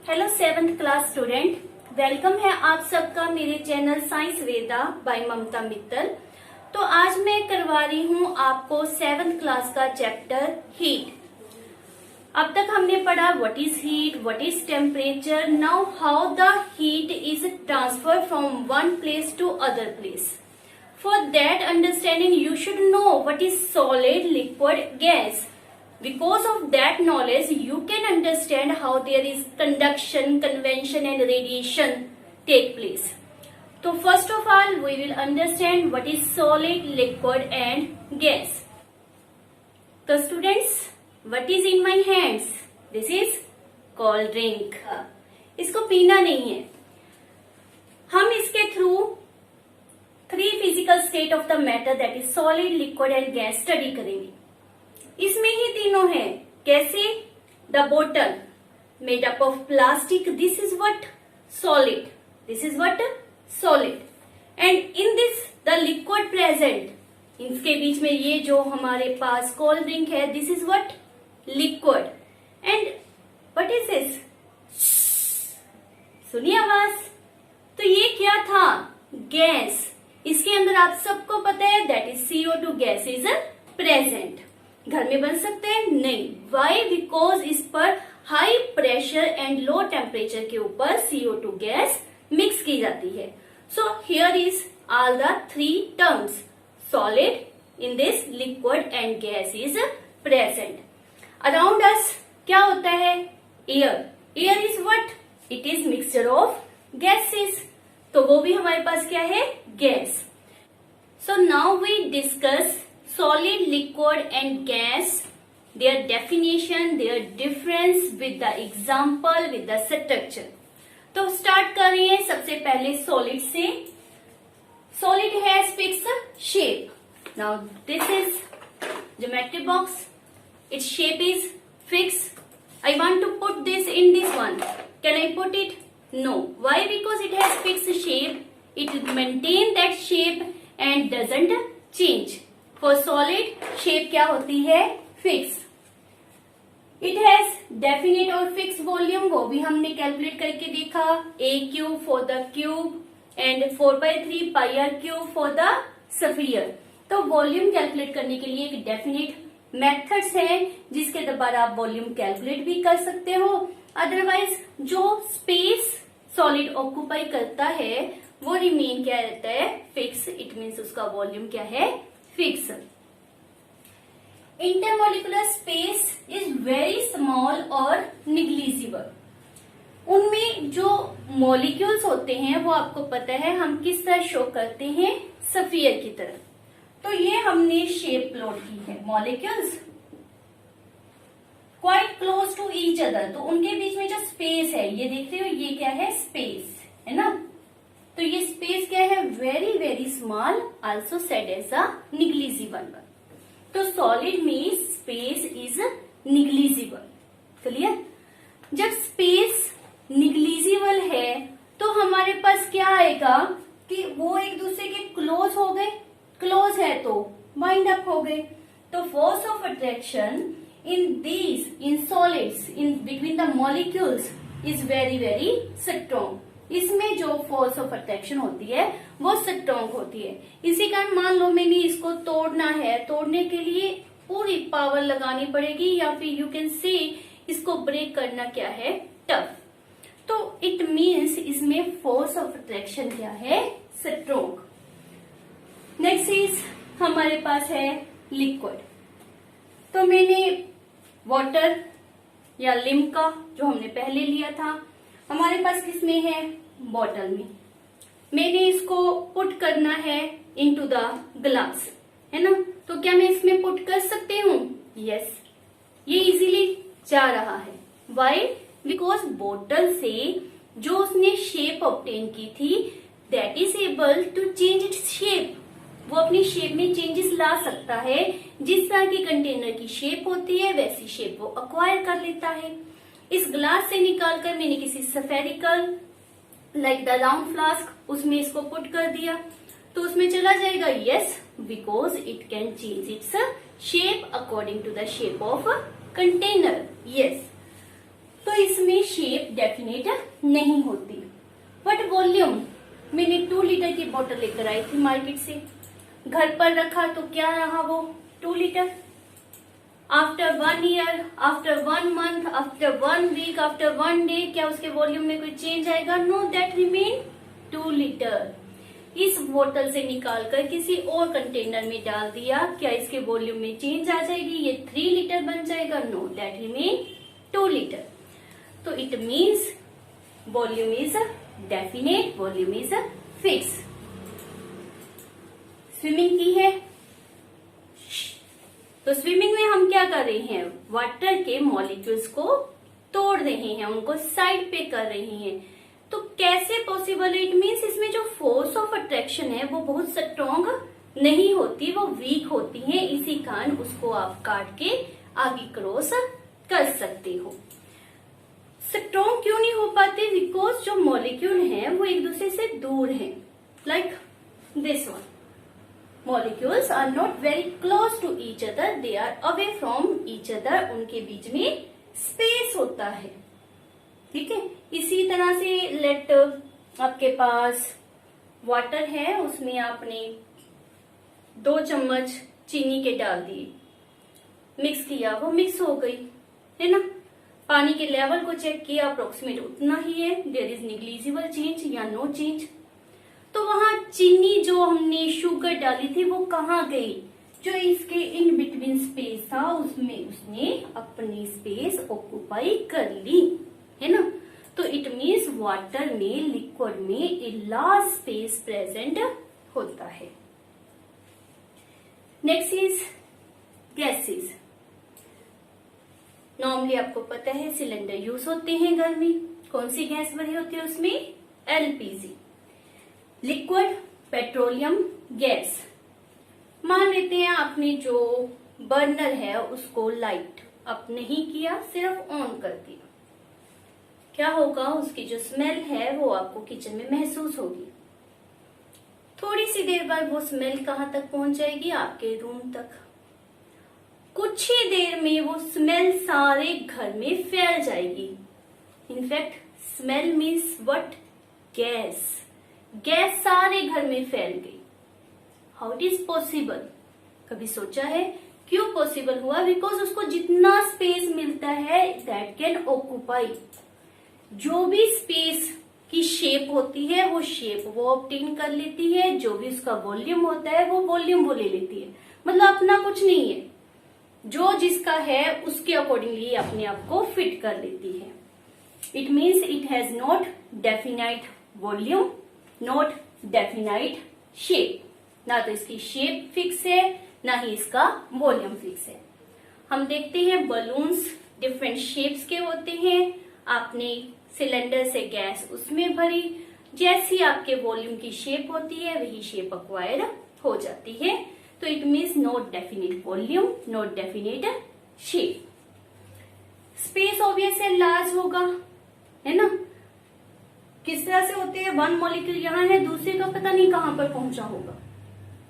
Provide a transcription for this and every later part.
Hello seventh class student, welcome है आप सबका मेरे channel science Veda by Mamta Mittal. तो आज मैं करवा रही हूँ आपको सेवंथ क्लास का चैप्टर हीट। अब तक हमने पढ़ा what is heat, what is temperature, now how the heat is transfer from one place to other place. For that understanding, you should know what is solid, liquid, gas. Because of that knowledge, you can understand how there is conduction, convection and radiation take place. So first of all, we will understand what is solid, liquid and gas. So students, what is in my hands? This is cold drink. इसको पीना नहीं है, हम इसके through three physical state of the matter that is solid, liquid and gas study करेंगे। इसमें ही तीनों हैं। कैसे? द बोतल made up of plastic, this is what solid, this is what solid. And in this the liquid present, इसके बीच में ये जो हमारे पास कोल्ड ड्रिंक है, this is what liquid. And what is this? सुनिए आवाज। तो ये क्या था? गैस। इसके अंदर आप सबको पता है that is CO2 gas is present. घर में बन सकते हैं? नहीं। वाई? बिकॉज इस पर high pressure and low temperature के ऊपर CO2 गैस मिक्स की जाती है। So here is all the three terms, solid, in this liquid and gas is present. Around us क्या होता है? Air. Air is what? It is mixture of gases. तो वो भी हमारे पास क्या है? Gas. So now we discuss solid, liquid and gas, their definition, their difference with the example, with the structure. तो स्टार्ट कर रहे हैं सबसे पहले सॉलिड से। Solid has fix shape. Now this is geometry box, its shape is fix. I want to put this in this one. Can I put it? No. Why? Because it has fixed shape. It maintain that shape and doesn't change. For solid, shape क्या होती है? Fix. It has definite और fixed volume, वो भी हमने calculate करके देखा। A cube for the cube and 4/3 pi r cube for the sphere. तो वॉल्यूम कैलकुलेट करने के लिए एक डेफिनेट मेथड्स हैं जिसके द्वारा आप वॉल्यूम कैलकुलेट भी कर सकते हो। अदरवाइज जो स्पेस सॉलिड ऑक्यूपाई करता है वो रिमेन क्या रहता है? फिक्स। इट मीन्स उसका वॉल्यूम क्या है? Fix. Intermolecular space is very small और निग्लिजिबल। उनमें जो मॉलिक्यूल्स होते हैं वो आपको पता है हम किस तरह शो करते हैं? स्फीयर की तरह। तो ये हमने शेप प्लॉट की है। Molecules quite close to each other, तो उनके बीच में जो स्पेस है ये देख रहे हो, ये क्या है? स्पेस है ना। तो ये स्पेस क्या है? Very very small, also said as a negligible. तो सॉलिड में स्पेस इज निग्लिजिबल। क्लियर? जब स्पेस निग्लिजिबल है तो हमारे पास क्या आएगा कि वो एक दूसरे के क्लोज हो गए। क्लोज है तो बाइंड अप हो गए। तो force of attraction in solids in between the molecules is very very strong. इसमें जो फोर्स ऑफ अट्रैक्शन होती है वो स्ट्रॉन्ग होती है। इसी कारण मान लो मैंने इसको तोड़ना है, तोड़ने के लिए पूरी पावर लगानी पड़ेगी, या फिर यू कैन से इसको ब्रेक करना क्या है? टफ। तो इट मीन्स इसमें फोर्स ऑफ अट्रैक्शन क्या है? स्ट्रॉन्ग। नेक्स्ट इज हमारे पास है लिक्विड। तो मैंने वाटर या लिम्का जो हमने पहले लिया था, हमारे पास किसमें है? बॉटल में। मैंने इसको पुट करना है इनटू द ग्लास, है ना। तो क्या मैं इसमें पुट कर सकती हूँ? यस। ये इजीली जा रहा है। वाई? बिकॉज बोतल से जो उसने शेप ऑब्टेन की थी that is able to change its shape. वो अपनी शेप में चेंजेस ला सकता है। जिस तरह की कंटेनर की शेप होती है वैसी शेप वो अक्वायर कर लेता है। इस ग्लास से निकालकर मैंने किसी spherical like the round flask उसमें इसको पुट कर दिया तो उसमें चला जाएगा। Yes, because it can change its shape according to the shape of container. Yes. तो इसमें शेप डेफिनेट नहीं होती। बट वॉल्यूम, मैंने 2 लीटर की बोतल लेकर आई थी मार्केट से, घर पर रखा तो क्या रहा वो 2 litre. After 1 year, after 1 month, after 1 week, after 1 day, क्या उसके वॉल्यूम में कोई चेंज आएगा? No, that remain 2 litre. इस बोतल से निकालकर किसी और कंटेनर में डाल दिया, क्या इसके वॉल्यूम में चेंज आ जाएगी? ये 3 लीटर बन जाएगा? No, that remain 2 litre. तो it means volume is definite, volume is fix. Swimming की है, तो स्विमिंग में हम क्या कर रहे हैं? वाटर के मॉलिक्यूल्स को तोड़ रहे हैं, उनको साइड पे कर रहे हैं। तो कैसे पॉसिबल है? इट मीन्स इसमें जो फोर्स ऑफ अट्रैक्शन है वो बहुत स्ट्रॉन्ग नहीं होती, वो वीक होती है। इसी कारण उसको आप काट के आगे क्रॉस कर सकते हो। स्ट्रॉन्ग क्यों नहीं हो पाते? बिकॉज जो मॉलिक्यूल है वो एक दूसरे से दूर है। Like this one, molecules are not very close to each other, they are away from each other, उनके बीच में स्पेस होता है। ठीक है, इसी तरह से लेट आपके पास वाटर है, उसमें आपने 2 चम्मच चीनी के डाल दिए, मिक्स किया, वो मिक्स हो गई है ना। पानी के लेवल को चेक किया, अप्रोक्सीमेट उतना ही है, देयर इज निग्लिजिबल चेंज या नो चेंज। तो वहां चीनी जो हमने शुगर डाली थी वो कहाँ गई? जो इसके इन बिटवीन स्पेस था उसमें उसने अपनी स्पेस ऑक्यूपाई कर ली, है ना। तो इट मीन्स वाटर में, लिक्विड में ए लार्ज स्पेस प्रेजेंट होता है। Next is gases. नॉर्मली आपको पता है सिलेंडर यूज होते हैं घर में। कौन सी गैस भरी होती है उसमें? LPG, liquid petroleum gas. मान लेते हैं आपने जो बर्नर है उसको लाइट अप नहीं किया, सिर्फ ऑन कर दिया, क्या होगा? उसकी जो स्मेल है वो आपको किचन में महसूस होगी। थोड़ी सी देर बाद वो स्मेल कहाँ तक पहुंच जाएगी? आपके रूम तक। कुछ ही देर में वो स्मेल सारे घर में फैल जाएगी। In fact smell means what? Gas. Gas सारे घर में फैल गई। How it is possible? कभी सोचा है क्यों पॉसिबल हुआ? बिकॉज उसको जितना स्पेस मिलता है दैट कैन ऑक्यूपाई, जो भी स्पेस की शेप होती है वो शेप वो ऑब्टेन कर लेती है, जो भी उसका वॉल्यूम होता है वो वॉल्यूम वो ले लेती है। मतलब अपना कुछ नहीं है, जो जिसका है उसके अकॉर्डिंगली अपने आप को फिट कर लेती है। It means it has not definite volume, not definite shape. ना तो इसकी शेप फिक्स है, ना ही इसका वॉल्यूम फिक्स है। हम देखते हैं बलून्स डिफरेंट शेप्स के होते हैं। आपने सिलेंडर से गैस उसमें भरी, जैसी आपके वॉल्यूम की शेप होती है वही शेप एक्वायर हो जाती है। तो it means not definite volume, not definite shape. Space obviously large होगा, है ना। किस तरह से होते हैं? 1 मॉलिक्यूल यहाँ है, दूसरे का पता नहीं कहाँ पर पहुंचा होगा।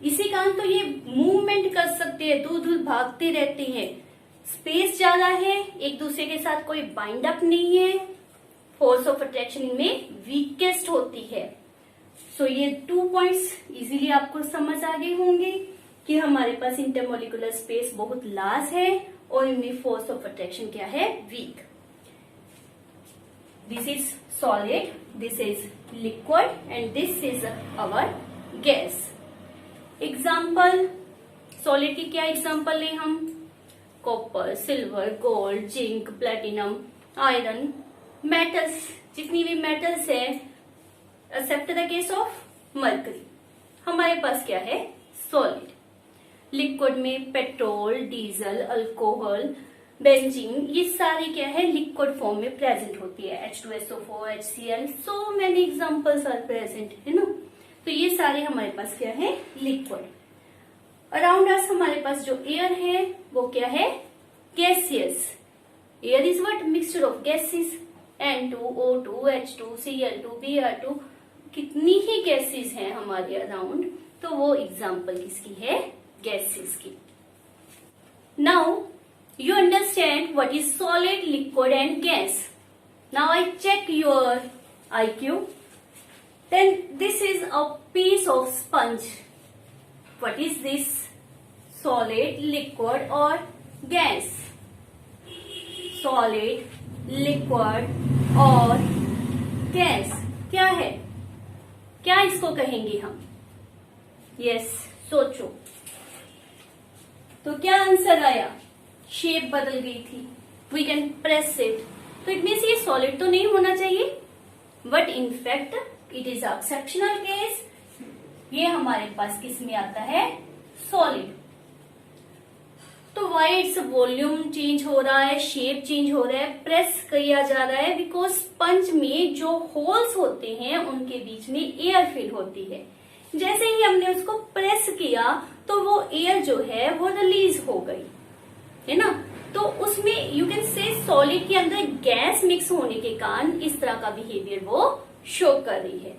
इसी कारण तो ये मूवमेंट कर सकते हैं, दूर दूर भागते रहते हैं। स्पेस ज्यादा है, एक दूसरे के साथ कोई बाइंड अप नहीं है, फोर्स ऑफ अट्रैक्शन इनमें वीकेस्ट होती है। सो ये 2 पॉइंट्स इजीली आपको समझ आ गए होंगे कि हमारे पास इंटरमोलिकुलर स्पेस बहुत लार्ज है और इनमें फोर्स ऑफ अट्रैक्शन क्या है? Weak. This is solid, this is liquid and this is our gas. Example, solid की क्या एग्जाम्पल लें हम? Copper, silver, gold, zinc, platinum, iron, metals, जितनी भी मेटल्स है except the case of mercury, हमारे पास क्या है? सॉलिड। लिक्विड में पेट्रोल, डीजल, अल्कोहल, बेंजीन, ये सारी क्या है? लिक्विड फॉर्म में प्रेजेंट होती है। H2SO4, HCl, so many examples are present, है ना। तो ये सारे हमारे पास क्या है? लिक्विड। अराउंड अस हमारे पास जो एयर है वो क्या है? Gaseous. Air is what? Mixture of gases, N2, O2, H2, Cl2, Br2, कितनी ही गैसेस हैं हमारे अराउंड, तो वो एग्जाम्पल किसकी है? गैसेस की। Now you understand what is solid, liquid and gas. Now I check your IQ. Then this is a piece of sponge. What is this? Solid, liquid or gas? Solid, liquid और gas क्या है? क्या इसको कहेंगे हम? Yes, सोचो। तो क्या आंसर आया? शेप बदल गई थी। We can press it. तो इट मीन्स ये सॉलिड तो नहीं होना चाहिए, but in fact it is exceptional case. ये हमारे पास किस में आता है? सॉलिड। तो वाई इट्स वॉल्यूम चेंज हो रहा है, शेप चेंज हो रहा है, प्रेस किया जा रहा है? बिकॉज स्पंज में जो होल्स होते हैं उनके बीच में एयर फिल होती है। जैसे ही हमने उसको प्रेस किया तो वो एयर जो है वो रिलीज हो गई, है ना। तो उसमें यू कैन से सॉलिड के अंदर गैस मिक्स होने के कारण इस तरह का बिहेवियर वो शो कर रही है।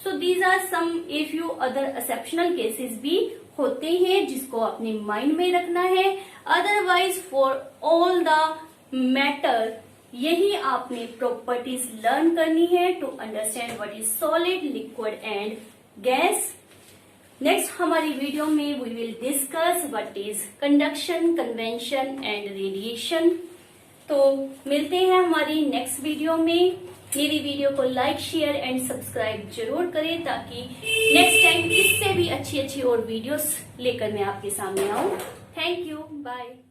So these are some a few other exceptional cases भी होते हैं जिसको अपने माइंड में रखना है। Otherwise for all the matter यही आपने प्रॉपर्टीज लर्न करनी है to understand what is solid, liquid and gas. Next हमारी वीडियो में we will discuss what is conduction, convention and radiation. तो मिलते हैं हमारी नेक्स्ट वीडियो में। मेरी वीडियो को लाइक, शेयर एंड सब्सक्राइब जरूर करें ताकि नेक्स्ट टाइम इससे भी अच्छी और वीडियोस लेकर मैं आपके सामने आऊं। Thank you, bye.